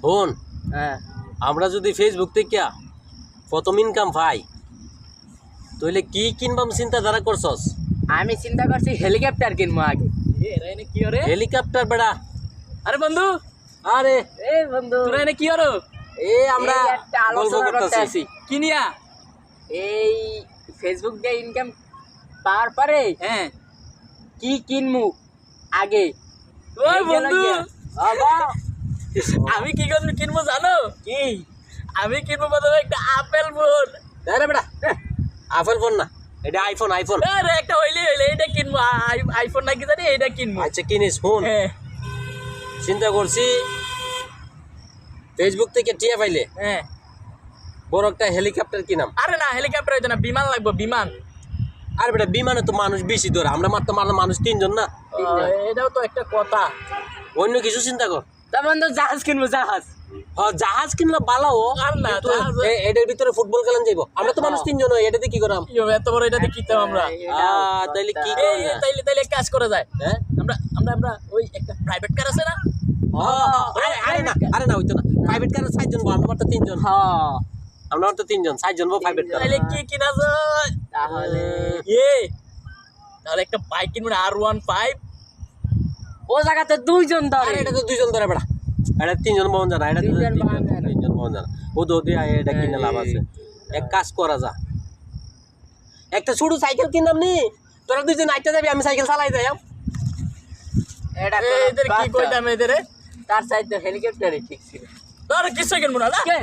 শোন, হ্যাঁ আমরা যদি ফেসবুক থেকে প্রথম ইনকাম পাই তাহলে কি কিনবাম চিন্তাধারা করছস? আমি চিন্তা করছি হেলিকপ্টার কিনবো আগে। কি ওরে? হেলিকপ্টার বেড়া? আরে বন্ধু, আরে এই বন্ধু, তোরা এনে কি হলো? আমরা এই একটা গল্প আলোচনা করতে করতেছি। আছি। কি নিয়া? এই ফেসবুক দিয়ে ইনকাম পাওয়ার পরে হ্যাঁ কি কিনবো আগে। ওই বন্ধু, বাবা আমি কি কিনবো জানো? কি? আমি কিনবো প্রথমে একটা আপেল ফোন। আরে বেড়া, আপেল ফোন না, এটা আইফোন। আইফোন আরে একটা হইলে এটা কিনবো। আইফোন নাকি জানি, এটা কিনবো। আচ্ছা কিনিস। ফোন হ্যাঁ চিন্তা করছি ফেসবুক থেকে টিয়া পাইলে হ্যাঁ। বড় একটা হেলিকপ্টার কিনাম। আরে না, হেলিকপ্টার হইতো না, বিমান লাগবে, বিমান। আর বেটা বিমানে তো মানুষ বেশি ধরে, আমরা মাত্র মানুষ 3 জন না। এটাও তো একটা কথা। অন্য কিছু চিন্তা কর। তা বন্ধু জাহাজ কিনবো, জাহাজ। জাহাজ কিনলে বালাও, আর না, কিন্তু জাহাজ- এটার ভিতরে ফুটবল খেলান যাইব। আমরা তো মানুষ 3 জন, এটাতে কি করাম? কি হবে এত বড় এটা দিয়ে কিনতাম আমরা? তাইলে কি এই, করি? তাইলে এক কাজ করা যায়। হ্যাঁ? আমরা আমরা আমরা ওই একটা প্রাইভেট কার আছে না? আরে না হইতো না। প্রাইভেট কারে 4 জন, আমরা মাত্র 3 জন। হ্যাঁ আমরা মাত্র 3 জন, 4 জন প্রাইভেট কার। তাইলে কি কিনা যায়? তাহলে তাহলে একটা বাইক কিনবো না, R15। ও জায়গাতে 2 জন ধরে। আরে এটা তো 2 জন ধরে বেটা, এটা 3 জন বহন জানা, এটা 3 জন বহন জানা। 3 জন বহন জানা। ও তো দিয়ে এটা কিনে লাভ আছে। এক কাজ করা যা, একটা ছোট সাইকেল কিনলাম নি, তোরা 2 জন আইতে যাবি, আমি সাইকেল চালাই যাই। এটা এদের কি কইতাম এদের? তার চাইতে হেলিকপ্টারই ঠিক ছিল। ধর কিছু কিনবো না, না? কে?